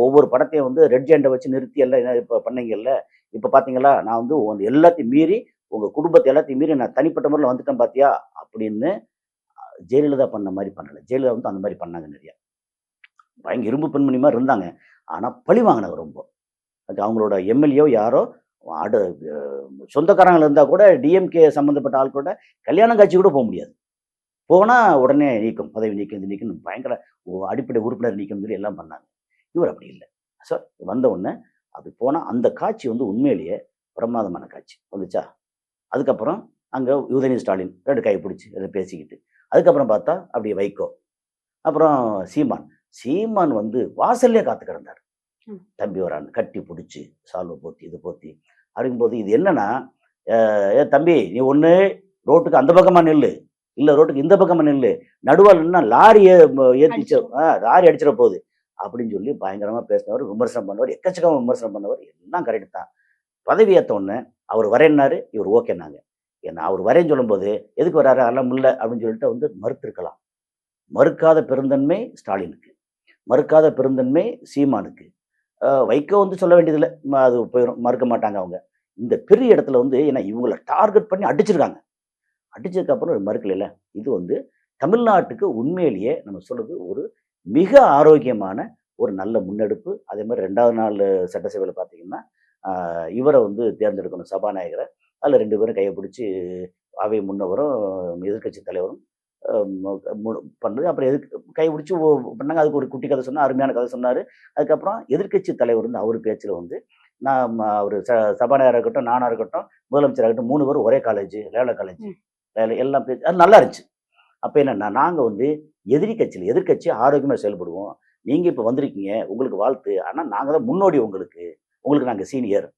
ஒவ்வொரு படத்தையும் வந்து ரெட் ஜெயண்ட்ட வச்சு நிறுத்தி எல்லாம் இப்ப பண்ணீங்கல்ல. இப்ப பார்த்தீங்களா? நான் வந்து எல்லாத்தையும் மீறி, உங்க குடும்பத்த எல்லாத்தையும் மீறி நான் தனிப்பட்ட முறையில வந்துட்டேன் பார்த்தியா? அப்படின்னு ஜெயலலிதா பண்ண மாரி பண்ணல. ஜெயலலிதா வந்து அந்த மாரி பண்ணாங்க நெறைய. பயங்கர இரும்பு பெண்மணி மாரி இருந்தாங்க. ஆனா பழி வாங்குனாங்க ரொம்ப. அது அவங்களோட எம்எல்ஏவோ யாரோ அட அ சொந்தக்காரங்க இருந்தா கூட டிஎம்கே சம்மந்தப்பட்ட ஆள் கூட கல்யாணம் காட்சி கூட முடியாது. போனா உடனே நீக்கம், பதவி நீக்கம், இது நீக்கம்னு பயங்கர அடிப்படை உறுப்பினர் நீக்கம்னு சொல்லி எல்லாம் பண்ணாங்க. இவர் அப்படி இல்ல. ஸோ வந்த உடனே அப்படி போனா அந்த காட்சி வந்து உண்மையிலேயே பிரமாதமான காட்சி. வந்துச்சா? அதுக்கப்புறம் அங்க உதயநிதி ஸ்டாலின் 2 கை பிடிச்சு ஏதோ பேசிக்கிட்டு. அதுக்கப்புறம் பார்த்தா அப்படியே வைகோ. அப்புறம் சீமான். சீமான் வந்து வாசல்லயே காத்து கிடந்தாரு. ம். தம்பி வரான்னு கட்டி புடிச்சு, சால்வ போத்தி, இத போத்தி. அப்படிங்கும்போது இது என்னன்னா, "ஏய் தம்பி நீ ஒண்ணு ரோட்டுக்கு அந்த பக்கமா நில்லு. இல்ல ரோட்டுக்கு இந்த பக்கமா நில்லு. நடுவால நின்னா லாரி ஏத்திச்சு அடிச்சிரும். லாரி அடிச்சிற போகுது." அப்படின்னு சொல்லி பயங்கரமா பேசினவரு, விமர்சனம் பண்ணவரு, எக்கச்சக்கமா விமர்சனம் பண்ணவரு. எல்லாம் கரெக்ட் தான். பதவி ஏத்த உடனே அவரு வரேன்னாரு, இவரு ஓகேன்னாங்க. ஏன்னா அவரு வரேன்னு சொல்லும்போது, "எதுக்கு வராரு? அதெல்லாம் முடியல." அப்படின்னு சொல்லிட்டு வந்து மறுத்திருக்கலாம். மறுக்காத பெருந்தன்மை ஸ்டாலினுக்கு. மறுக்காத பெருந்தன்மை சீமானுக்கு. வைகோ வந்து சொல்ல வேண்டியதில்ல. அது போயிரும். மறுக்க மாட்டாங்க அவங்க. இந்த பெரிய இடத்துல வந்து ஏன்னா இவங்கள டார்கெட் பண்ணி அடிச்சிருக்காங்க. அடிச்சதுக்கு அப்புறம் மறுக்கலைல்ல. இது வந்து தமிழ்நாட்டுக்கு உண்மையிலேயே நம்ம சொல்றது ஒரு மிக ஆரோக்கியமான ஒரு நல்ல முன்னெடுப்பு. அதே மாரி 2வது நாள் சட்டசபையில பார்த்தீங்கன்னா, இவர வந்து தேர்ந்தெடுக்கணும் சபாநாயகர. அதுல 2 பேரும் கைய பிடிச்சு அவை முன்னவரும், எதிர்க்கட்சி தலைவரும் அ மு மு பண்ணது. அப்புறம் எதுக்கு கைபிடிச்சு பண்ணாங்க. அதுக்கு ஒரு குட்டி கதை சொன்னா, அருமையான கதை சொன்னாரு. அதுக்கப்புறம் எதிர்க்கட்சி தலைவர் வந்து அவரு பேச்சுல வந்து, நான் அவரு சபாநாயகரா இருக்கட்டும், நானா இருக்கட்டும், முதலமைச்சரா இருக்கட்டும் 3 பேரும் ஒரே காலேஜ், லேலா காலேஜ். ம். எல்லாம் அது நல்லா இருந்துச்சு. அப்ப என்னன்னா, நாங்க வந்து எதிர்க்கட்சி ஆரோக்கியமா செயல்படுவோம். நீங்க இப்ப வந்திருக்கீங்க, உங்களுக்கு வாழ்த்து. ஆனா நாங்க தான் முன்னோடி உங்களுக்கு நாங்க சீனியர்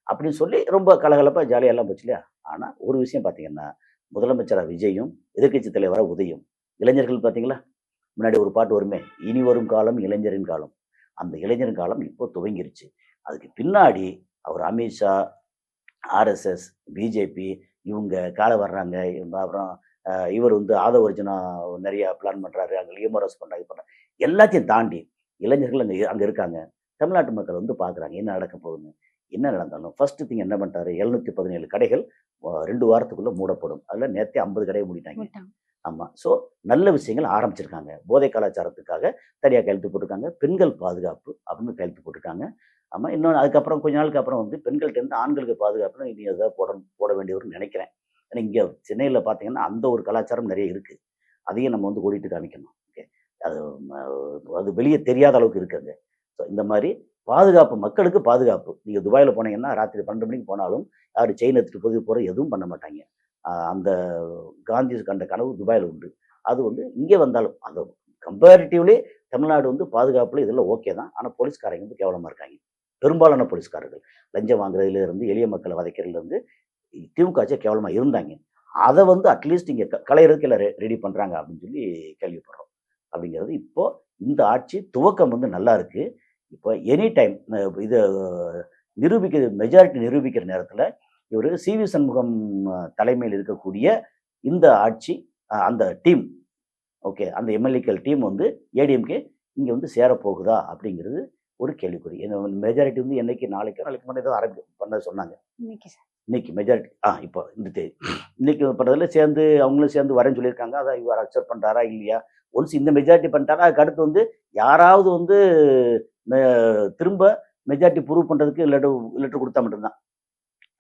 அப்படின்னு சொல்லி ரொம்ப கலகலப்பா ஜாலியா எல்லாம் போச்சு இல்லையா? ஆனா ஒரு விஷயம் பார்த்தீங்கன்னா, முதலமைச்சரா விஜயும், எதிர்க்கட்சி தலைவரா உதயும். இளைஞர்கள் பார்த்தீங்களா? முன்னாடி ஒரு பாட்டு வருமே, "இனி வரும் காலம் இளைஞரின் காலம்." அந்த இளைஞரின் காலம் இப்போ துவங்கிருச்சு. அதுக்கு பின்னாடி அவர் அமித்ஷா, ஆர்எஸ்எஸ், பிஜேபி இவங்க கால வர்றாங்க. அப்புறம் இவர் வந்து ஆதவ அர்ஜுனா நெறைய பிளான் பண்றாரு. அங்க லியோமோரஸ் பண்றாங்க, இது பண்றாங்க. எல்லாத்தையும் தாண்டி இளைஞர்கள் அங்க அங்க இருக்காங்க. தமிழ்நாட்டு மக்கள் வந்து பார்க்குறாங்க. என்ன நடக்க போகுதுன்னு. என்ன நடந்தாலும் ஃபர்ஸ்ட் திங் என்ன பண்ணிட்டாரு, 717 கடைகள் 2 வாரத்துக்குள்ள மூடப்படும். அதுல நேத்தே 50 கடைய மூடிட்டாங்க. விட்டாங்க. ஆமா. ஸோ நல்ல விஷயங்கள் ஆரம்பிச்சிருக்காங்க. போதை கலாச்சாரத்துக்காக தனியா கையெழுத்து போட்டிருக்காங்க. பெண்கள் பாதுகாப்பு அப்படின்னு கையெழுத்து போட்டிருக்காங்க. ஆமா. இன்னொன்னு அதுக்கப்புறம் கொஞ்ச நாளுக்கு அப்புறம் வந்து பெண்கள்ட்ட இருந்து ஆண்களுக்கு பாதுகாப்புன்னு இனி ஏதாவது போட வேண்டியவர்னு நினைக்கிறேன். ஏன்னா இங்க சென்னையில பார்த்தீங்கன்னா, அந்த ஒரு கலாச்சாரம் நெறைய இருக்கு. அதையும் நம்ம வந்து ஓடிட்டு காமிக்கணும். ஓகே. அது அது வெளிய தெரியாத அளவுக்கு இருக்கு அங்க. ஸோ இந்த மாரி பாதுகாப்பு, மக்களுக்கு பாதுகாப்பு. நீங்க துபாயில போனீங்கன்னா, ராத்திரி 12 மணிக்கு போனாலும், யாரும் செயின் எடுத்துட்டு போறது எதுவும் பண்ண மாட்டாங்க. அந்த காந்தி கண்ட கனவு துபாயில உண்டு. அது வந்து இங்கே வந்தாலும், அந்த கம்பேரிட்டிவ்லி தமிழ்நாடு வந்து பாதுகாப்புல இதெல்லாம் ஓகே தான். ஆனா போலீஸ்காரங்க வந்து கேவலமா இருக்காங்க. பெரும்பாலான போலீஸ்காரர்கள். லஞ்சம் வாங்குறதுல இருந்து, எளிய மக்கள வதைக்கிறதுல இருந்து, திமுக ஆட்சியே கேவலமா இருந்தாங்க. அத வந்து அட்லீஸ்ட் இங்க களையறதுக்கு எல்லாம் ரெடி பண்றாங்க அப்படின்னு சொல்லி கேள்விப்படுறோம். அப்படிங்கிறது இப்போ இந்த ஆட்சி துவக்கம் வந்து நல்லா இருக்கு. இப்போ எனி டைம் இத மெஜாரிட்டி நிரூபிக்கிற நேரத்துல, இவரு சி.வி. சண்முகம் தலைமையில் இருக்கக்கூடிய இந்த ஆட்சி, அந்த டீம் ஓகே. அந்த எம்எல்ஏக்கள் டீம் வந்து ஏடிஎம்கே இங்க வந்து சேரப்போகுதா? அப்படிங்கிறது ஒரு கேள்விக்குறி. மெஜாரிட்டி வந்து என்னைக்கு நாளைக்கு முன்னாடி ஏதோ பண்ண சொன்னாங்க. இன்னைக்கு சார். இன்னைக்கு மெஜாரிட்டி இப்போ இந்த தேதி. இன்னைக்கு பண்றதுல சேர்ந்து அவங்களும் சேர்ந்து வரேன்னு சொல்லியிருக்காங்க. அத இவர் அக்செப்ட் பண்றாரா? இல்லையா? ஒன்ஸ் இந்த மெஜாரிட்டி பண்ணிட்டாரா, அதுக்கு அடுத்து வந்து யாராவது வந்து மெ திரும்ப மெஜாரிட்டி ப்ரூவ் பண்றதுக்கு லெட்டர் குடுத்தா மட்டும் தான்.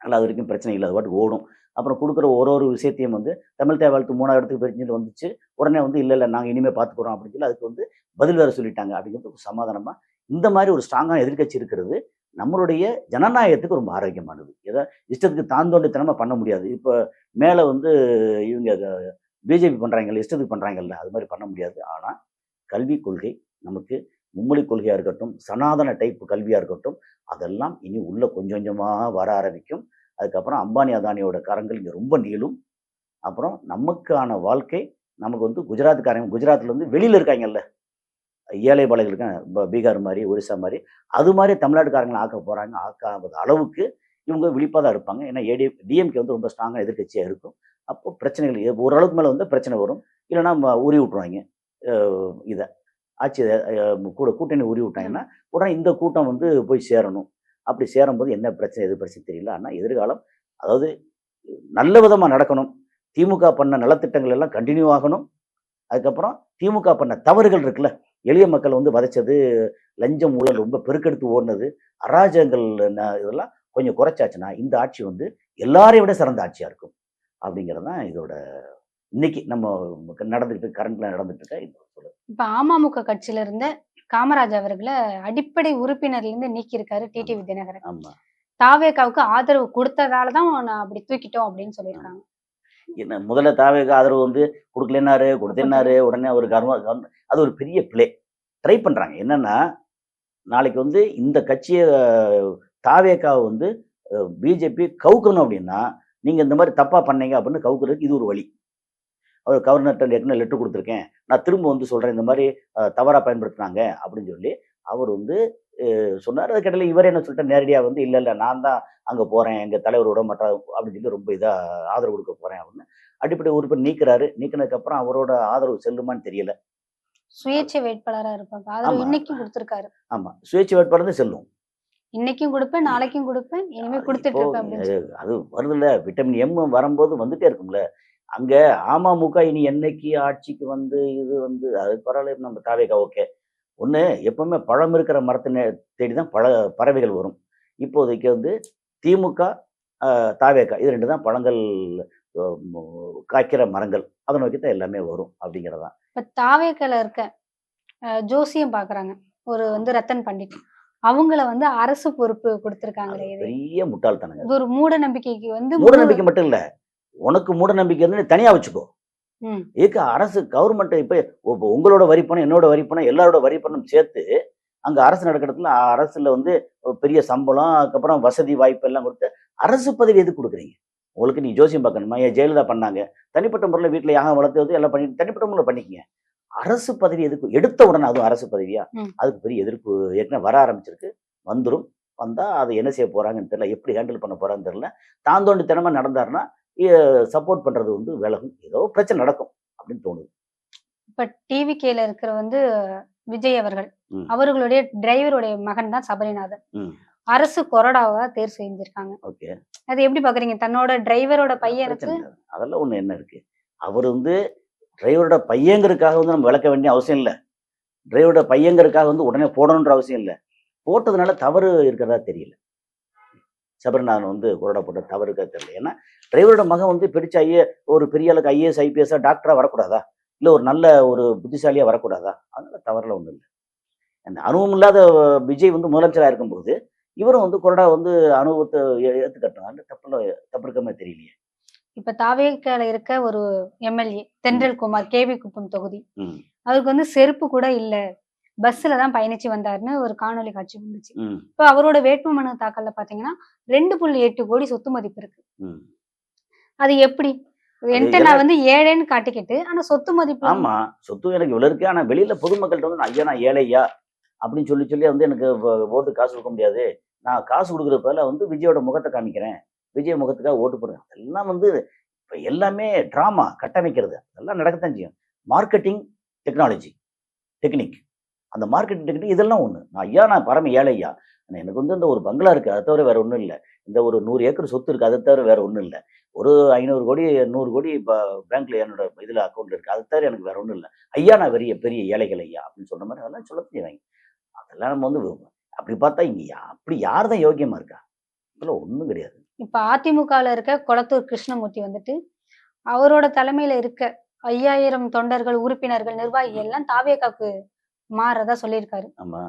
அதனால அது வரைக்கும் பிரச்சனை இல்ல. அது பாட்டுக்கு ஓடும். அப்புறம் குடுக்குற ஒரு விஷயத்தையும் வந்து தமிழ் தாய் வாழ்த்து 3வது இடத்துக்கு போயிருச்சுன்னு வந்துச்சு. உடனே வந்து இல்ல நாங்க இனிமே பார்த்துக்குறோம் அப்படின்னு சொல்லி அதுக்கு வந்து பதில் வேற சொல்லிட்டாங்க. அப்படிங்கிறது ஒரு சமாதானமா, இந்த மாரி ஒரு ஸ்ட்ராங்கான எதிர்க்கட்சி இருக்கிறது நம்மளுடைய ஜனநாயகத்துக்கு ரொம்ப ஆரோக்கியமானது. இஷ்டத்துக்கு தாந்தோண்டித்தனமா பண்ண முடியாது. இப்ப மேல வந்து இவங்க பிஜேபி பண்றாங்கல்ல, இஷ்டத்துக்கு பண்றாங்கல்ல, அது மாரி பண்ண முடியாது. ஆனா கல்விக் கொள்கை நமக்கு மும்மொழி கொள்கையா இருக்கட்டும், சனாதன டைப் கல்வியா இருக்கட்டும், அதெல்லாம் இனி உள்ள கொஞ்சம் கொஞ்சமா வர ஆரம்பிக்கும். அதுக்கப்புறம் அம்பானி, அதானியோட கரங்கள் இங்க ரொம்ப நீளும். அப்புறம் நமக்கான வாழ்க்கை நமக்கு வந்து குஜராத்ல இருந்து வெளியில இருக்காங்கல்ல, ஏழை பாழைகள் இருக்காங்க. பீகார் மாரி, ஒரிஸ்ஸா மாரி, அது மாரி தமிழ்நாட்டுக்காரங்கள ஆக்க போறாங்க. ஆக்காத அளவுக்கு இவங்க விழிப்பா தான் இருப்பாங்க. ஏன்னா டிஎம்கே வந்து ரொம்ப ஸ்ட்ராங்கா எதிர்க்கட்சியா இருக்கும். அப்போ பிரச்சனைகள் ஓரளவுக்கு மேல வந்தா பிரச்சனை வரும். இல்லன்னா உருவி விட்டுருவாய்ங்க. அ இத ஆட்சி கூட கூட்டணி உருவி விட்டாங்கன்னா, உடனே இந்த கூட்டம் வந்து போய் சேரணும். அப்படி சேரும்போது என்ன பிரச்சனை, எது பிரச்சனை தெரியல. ஆனா எதிர்காலம் அதாவது நல்ல விதமா நடக்கணும். திமுக பண்ண நலத்திட்டங்கள் எல்லாம் கன்டின்யூ ஆகணும். அதுக்கப்புறம் திமுக பண்ண தவறுகள் இருக்குல்ல, எளிய மக்கள் வந்து வதைச்சது, லஞ்சம், ஊழல் ரொம்ப பெருக்கெடுத்து ஓடுனது, அராஜகங்கள் இதெல்லாம் கொஞ்சம் குறைச்சாச்சுன்னா, இந்த ஆட்சி வந்து எல்லாரையும் விட சிறந்த ஆட்சியா இருக்கும். அப்படிங்கிறது தான் இதோட இன்னைக்கு நம்ம கரண்ட்ல நடந்துட்டு இருக்க இது சொல்லுது. இப்ப அமமுக கட்சியில இருந்த காமராஜ் அவர்கள அடிப்படை உறுப்பினர்ல இருந்து நீக்கியிருக்காரு டிடிவி தினகரன். ஆமா. தாவேகாவுக்கு ஆதரவு குடுத்ததால தான் நான் அப்படி தூக்கிட்டோம் அப்படின்னு சொல்லியிருக்காங்க. என்ன முதல்ல தாவேக்கு ஆதரவு வந்து குடுக்கலைன்னாரு, கொடுத்தேன்னாரு. உடனே ஒரு அது ஒரு பெரிய பிளே. ட்ரை பண்றாங்க. என்னன்னா, நாளைக்கு வந்து இந்த கட்சிய தாவேக்காவ வந்து பிஜேபி கவுக்கணும் அப்படின்னா, நீங்க இந்த மாரி தப்பா பண்ணீங்க அப்படின்னு கவுக்குறதுக்கு இது ஒரு வழி. அவர் கவர்னர்ட்ட ஏற்கனவே லெட்டர் குடுத்துருக்கேன். நான் திரும்ப வந்து சொல்றேன். இந்த மாரி தவறா பயன்படுத்துனாங்க அப்படின்னு சொல்லி, அவர் வந்து சொன்னாரு. அதுக்கிடையில இவரே என்ன சொல்லிட்டாரு, நேரடியா வந்து இல்ல நான் தான் அங்க போறேன். எங்க தலைவர் விட மாட்டார் அப்படின்னு சொல்லி ரொம்ப இதா ஆதரவு குடுக்க போறேன் அப்படின்னு. அடிப்படை உறுப்பினர் நீக்குறாரு. நீக்குனதுக்கு அப்புறம் அவரோட ஆதரவு செல்லுமான்னு தெரியல. சுயேட்சை வேட்பாளரா இருப்பாங்க. ஆதரவு ஆமா, இன்னைக்கும் குடுத்திருக்காரு. ஆமா. சுயேட்சை வேட்பாளர் தான் செல்லும். இன்னைக்கும் குடுப்பேன், நாளைக்கும் குடுப்பேன், இனிமே குடுத்துட்டு இப்போ இருப்பேன் அப்படின்னு சொல்லி. அது வருதுல்ல, விட்டமின் எம் வரும்போது வந்துட்டே இருக்கும்ல. அங்க அமமுக இனி என்னைக்கு ஆட்சிக்கு வந்து இது வந்து அது பரவாயில்ல நம்ம தாவேக்கா ஓகே. ஒண்ணு எப்பவுமே பழம் இருக்கிற மரத்த தேடி தான் பறவைகள் வரும். இப்போதைக்கு வந்து திமுக, தாவேக்கா இது 2 தான் பழங்கள் அ மு காய்க்கிற மரங்கள். அத நோக்கி தான் எல்லாமே வரும் அப்படிங்கிறது தான். இப்ப தாவேகால இருக்க ஜோசியம் பார்க்குறாங்க. ஒரு வந்து ரத்தன் பண்டிட். அவங்கள வந்து அரசு பொறுப்பு அது குடுத்திருக்காங்களே இது. பெரிய முட்டாள்தனங்க. இது ஒரு மூட நம்பிக்கைக்கு வந்து மூட நம்பிக்கை மட்டும் இல்ல. உனக்கு மூட நம்பிக்கை இருந்தா நீ தனியா வச்சுக்கோ. ம். இதுக்கு அரசு கவர்மெண்ட் இப்போ உங்களோட வரி பணம், என்னோட வரி பணம், எல்லாரோட வரி பணம் சேர்த்து அங்க அரசு நடக்கிறதுல அரசுல வந்து பெரிய சம்பளம், அதுக்கப்புறம் வசதி வாய்ப்பு எல்லாம் கொடுத்து அரசு பதவி எதுக்கு கொடுக்குறீங்க? உங்களுக்கு நீ ஜோசியம் பார்க்கணுமா? ஏன் ஜெயலலிதா பண்ணாங்க. தனிப்பட்ட முறையில வீட்ல யாகம் வளர்த்தது எல்லாம் பண்ணிட்டு தனிப்பட்ட முறையில பண்ணிக்கங்க. அரசு பதவி எதுக்கு? எடுத்த உடனே அதுவும் அரசு பதவியா? ம். அதுக்கு பெரிய எதிர்ப்பு ஏற்கனவே வர ஆரம்பிச்சிருக்கு. வந்துரும். வந்தா அத என்ன செய்ய போறாங்கன்னு தெரியல. எப்படி ஹேண்டில் பண்ண போறாங்கன்னு தெரியல. தாந்தோண்டித்தனமா நடந்தாருன்னா, எ சப்போர்ட் பண்றது வந்து விலகும். ஏதோ பிரச்சனை நடக்கும் அப்படின்னு தோணுது. இப்ப டிவிகேல இருக்கிற வந்து விஜய் அவர்கள். ம். அவர்களுடைய டிரைவருடைய மகன் தான் சபரிநாதன். ம். அரசு கொறடாவா தேர்வு செஞ்சிருக்காங்க. ஓகே. அது எப்படி பார்க்குறீங்க? தன்னோட டிரைவரோட பிரச்சனை பையனுக்கு இல்ல. அதெல்லாம் ஒண்ணு என்ன இருக்கு? அவரு வந்து டிரைவரோட பையங்கிறதுக்காக வந்து நம்ம விளக்க வேண்டிய அவசியம் இல்ல. டிரைவரோட பையங்கிறதுக்காக வந்து உடனே போடணுன்ற அவசியம் இல்ல. போட்டதுனால தவறு இருக்கிறதா தெரியல. சபரிநாதன் வந்து கொறடா போட்ட தவறு இருக்கா தெரியல. ஏன்னா, டிரைவரோட மகன் வந்து பிடிச்ச ஒரு பெரிய ஆளுக்கு ஐஏஎஸ், ஐபிஎஸ்ஸா, டாக்டரா வரக்கூடாதா? இல்ல ஒரு நல்ல ஒரு புத்திசாலியா வரக்கூடாதா? அதனால தவறுலாம் ஒண்ணும் இல்ல. அந்த அனுபவம் இல்லாத விஜய் வந்து முதலமைச்சரா இருக்கும்போது, இவரும் வந்து கொறடா வந்து அனுபவத்த ஏத்துக்கட்டும். அதுல தப்பு இருக்கிற மாரி தெரியலையே! இப்ப தாவேக்கால இருக்க ஒரு எம்எல்ஏ ம். தென்றல் குமார் கேவி குப்பம் தொகுதி. ம். அவருக்கு வந்து செருப்பு கூட இல்ல. பஸ்ல தான் பயணிச்சு வந்தாருன்னு ஒரு காணொளி காட்சி வந்துச்சு. ம். இப்ப அவரோட வேட்புமனு தாக்கல்ல பார்த்தீங்கன்னா, 2.8 கோடி சொத்து மதிப்பு இருக்கு. ம். அது எப்படி? அது என்ட்ட எல்லா நான் வந்து ஏழைன்னு காட்டிக்கிட்டு, ஆனா சொத்து மதிப்புல ஆமா. சொத்து எனக்கு இவ்வளோ இருக்கு. ஆனா வெளியில பொதுமக்கள்ட்ட வந்து ஐயா நான் ஏழைய்யா! அப்படின்னு சொல்லி சொல்லி வந்து எனக்கு ஓட்டுக்கு காசு குடுக்க முடியாது. நான் காசு குடுக்குறதுக்கு பதிலா வந்து விஜயோட முகத்த காமிக்கிறேன். விஜய் முகத்துக்காக ஓட்டு போடுறேன். அதெல்லாம் வந்து இப்ப எல்லாமே டிராமா கட்டமைக்கிறது. அதெல்லாம் நடக்கத்தான் செய்யும். Marketing technology, technique. அந்த மார்க்கெட்டிங் டெக்னிக் இதெல்லாம் ஒண்ணு. நான் பரம ஏழை ஐயா. ஆனா எனக்கு வந்து இந்த ஒரு பங்களா இருக்கு. அத தவிர வேற ஒண்ணும் இல்ல. இந்த ஒரு 100 ஏக்கர் சொத்து இருக்கு. அத தவிர வேற ஒண்ணும் இல்ல. ஒரு 500 கோடி, 100 கோடி பேங்க்ல என்னோட இதுல அக்கவுண்ட்ல இருக்கு. அத தவிர எனக்கு வேற ஒண்ணும் இல்ல. ஐயா நான் பெரிய பெரிய ஏழைகள் ஐயா அப்படின்னு சொல்ற மாரி அதெல்லாம் சொல்லத் செய்வாங்க. அதெல்லாம் நம்ம வந்து அப்படி பார்த்தா இங்க அப்படி யார் தான் யோக்கியமா இருக்கா? அதெல்லாம் ஒண்ணும் கிடையாது. இப்ப அதிமுகல இருக்க கொளத்தூர் கிருஷ்ணமூர்த்தி வந்துட்டு, அவரோட தலைமையில இருக்க 5000 தொண்டர்கள், உறுப்பினர்கள், நிர்வாகிகள் எல்லாம் தாவேகாக்கு மாறுறதா சொல்லியிருக்காரு. ஆமா.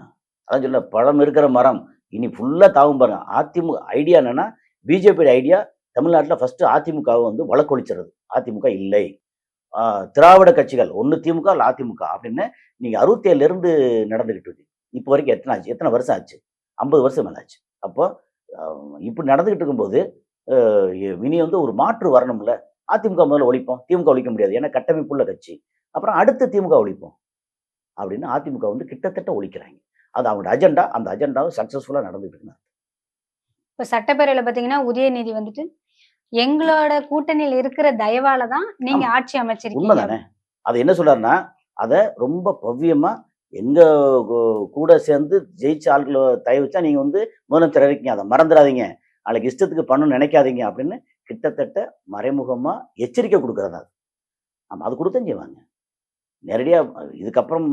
அதான் சொல்ல பழம் இருக்கிற மரம். இனி ஃபுல்லா தாவும் பாருங்க. அதிமுக ஐடியா என்னன்னா, பிஜேபியோட ஐடியா தமிழ்நாட்டுல ஃபர்ஸ்ட் அதிமுகவ வந்து வழக்கொழிச்சிறது. அதிமுக இல்லை. ஆ திராவிட கட்சிகள் ஒண்ணு திமுக, இல்ல அதிமுக அப்படின்னு நீங்க 67ல இருந்து நடந்துகிட்டு இருக்கு. இப்போ வரைக்கும் எத்தன ஆச்சு? எத்தன வருஷம் ஆச்சு? 50 வருஷம் மேல ஆச்சு. அப்போ அ இப்படி நடந்துகிட்டு இருக்கும்போது, அ இனி வந்து ஒரு மாற்று வரணும்ல. அதிமுக முதல்ல ஒழிப்போம். திமுக ஒழிக்க முடியாது. ஏன்னா கட்டமைப்புள்ள கட்சி. அப்புறம் அடுத்து திமுக ஒழிப்போம். அப்படின்னு அதிமுக வந்து கிட்டத்தட்ட ஒழிக்கிறாங்க. அது அவங்களோட அஜெண்டா. அந்த அஜெண்டாவும் சக்சஸ்ஃபுல்லா நடந்துட்டு இருக்குன்னு இப்ப சட்டப்பேரவையில பார்த்தீங்கன்னா, உதயநிதி வந்துட்டு, எங்களோட கூட்டணியில இருக்கிற தயவால தான் நீங்க ஆமா. ஆட்சி அமைச்சிருக்கீங்க. உண்மதானே! அது என்ன சொல்றாருன்னா, அத ரொம்ப பவ்யமா எங்க கு கூட சேர்ந்து ஜெயிச்ச ஆள்கள தயவு வச்சா நீங்க வந்து முதலமைச்சர் இருக்கீங்க. அத மறந்துறாதீங்க. நாளைக்கு இஷ்டத்துக்கு பண்ணணும்னு நெனைக்காதீங்க அப்படின்னு கிட்டத்தட்ட மறைமுகமா எச்சரிக்கை குடுக்குறதா அது. ஆமா. அது குடுத்தான் செய்வாங்க. நேரடியா இதுக்கப்புறம்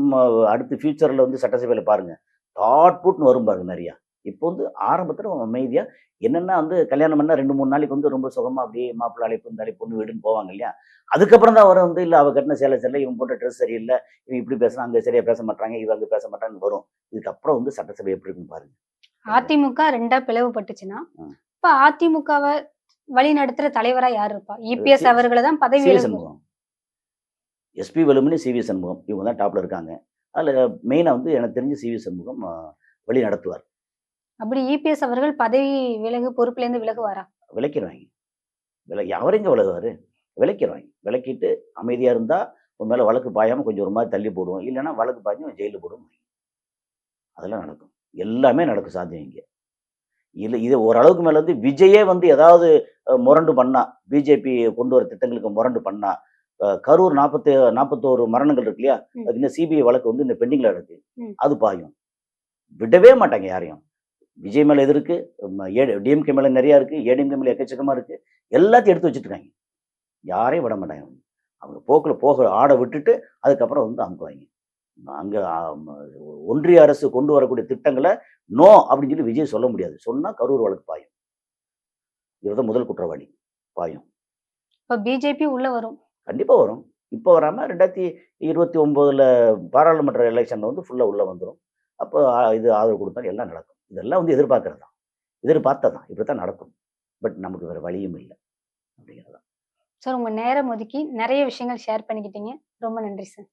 அடுத்து ஃபியூச்சர்ல வந்து சட்டசபையில பாருங்க. டாட் பூட்ன்னு வரும் பாருங்க நெறையா. இப்போ வந்து ஆரம்பத்துல அமைதியா என்னன்னா வந்து கல்யாணம் பண்ணா 2, 3 நாளைக்கு வந்து ரொம்ப சுகமா அப்படியே மாப்பிள்ளை அழைப்பு, இந்த அழைப்பு, பொண்ணு வீடுன்னு போவாங்க இல்லையா? அதுக்கப்புறம் தான் வரும் வந்து இல்ல அவ கட்டின சேலை சரியில்ல, இவன் போட்ட ட்ரெஸ் சரியில்ல, இவன் இப்படி பேசுறான், அங்க சரியா பேச மாட்றாங்க, இவ அங்க பேச மாட்டான்னு வரும். இதுக்கப்புறம் வந்து சட்டசபை எப்படி இருக்குன்னு பாருங்க. அதிமுக 2ஆ பிளவுபட்டுச்சுன்னா, ம். இப்ப அதிமுகவ வழிநடத்துற தலைவரா யார் இருப்பா? அது இபிஎஸ் அவர்கள தான் பதவி சி.வி. விலகு சண்முகம். எஸ்பி வேலுமணி, சி.வி. சண்முகம். இவங்க தான் டாப்ல இருக்காங்க. அதுல மெயினா வந்து எனக்கு தெரிஞ்சு சி.வி. சண்முகம் வழி நடத்துவார். அப்படி இபிஎஸ் அவர்கள் பதவி விலகு பொறுப்பிலேருந்து விலகுவாரா? விலக்கிருவாய்ங்க. அவர் எங்க விலகுவாரு? விலக்கிருவாய்ங்க. விலக்கிட்டு அமைதியா இருந்தா, உன் மேல வழக்கு பாயாம கொஞ்சம் ஒரு மாரி தள்ளி போடுவோம். இல்லன்னா வழக்கு பாய்ஞ்சு ஜெயில்ல போடுவோம். அதெல்லாம் நடக்கும். எல்லாமே நடக்கும் சாத்தியம் இங்க. இல்ல இது ஓரளவுக்கு மேல வந்து விஜயே வந்து ஏதாவது முரண்டு பண்ணா, பிஜேபி கொண்டு வர திட்டங்களுக்கு முரண்டு பண்ணா, கரூர் 41 மரணங்கள் இருக்கு இல்லையா? ம். அதுக்கு இன்னும் சிபிஐ வழக்கு வந்து இன்னும் பெண்டிங்ல இருக்கு. ம். அது பாயும். விடவே மாட்டாங்க யாரையும். விஜய் மேல எது இருக்கு? டிஎம்கே மேல நெறைய இருக்கு. ஏடிஎம்கே மேல எக்கச்சக்கமா இருக்கு. எல்லாத்தையும் எடுத்து வச்சுட்டு இருக்காங்க. யாரையும் விட மாட்டாங்க. அவங்க போக்குல ஆட விட்டுட்டு, அதுக்கப்புறம் வந்து அமுக்குவாய்ங்க. அங்க ஒன்றிய அரசு கொண்டு வரக்கூடிய திட்டங்கள, நோ அப்படின்னு சொல்லி விஜய் சொல்ல முடியாது. சொன்னா கரூர் வழக்கு பாயும். இவர் தான் முதல் குற்றவாளி. பாயும். இப்ப பிஜேபி உள்ள வரும். கண்டிப்பா வரும். இப்ப வராம 2029ல பாராளுமன்ற எலக்ஷன்ல வந்து ஃபுல்லா உள்ள வந்துரும். அப்போ இது ஆதரவு குடுத்தா எல்லாம் நடக்கும். இதெல்லாம் வந்து எதிர்பார்க்கிறது தான். எதிர்பார்த்தது தான். இப்படித்தான் நடக்கும். பட் நமக்கு வேற வழியும் இல்ல. அப்படிங்கிறது தான். சார் உங்க நேரம் ஒதுக்கி நிறைய விஷயங்கள் ஷேர் பண்ணிக்கிட்டீங்க. ரொம்ப நன்றி சார்.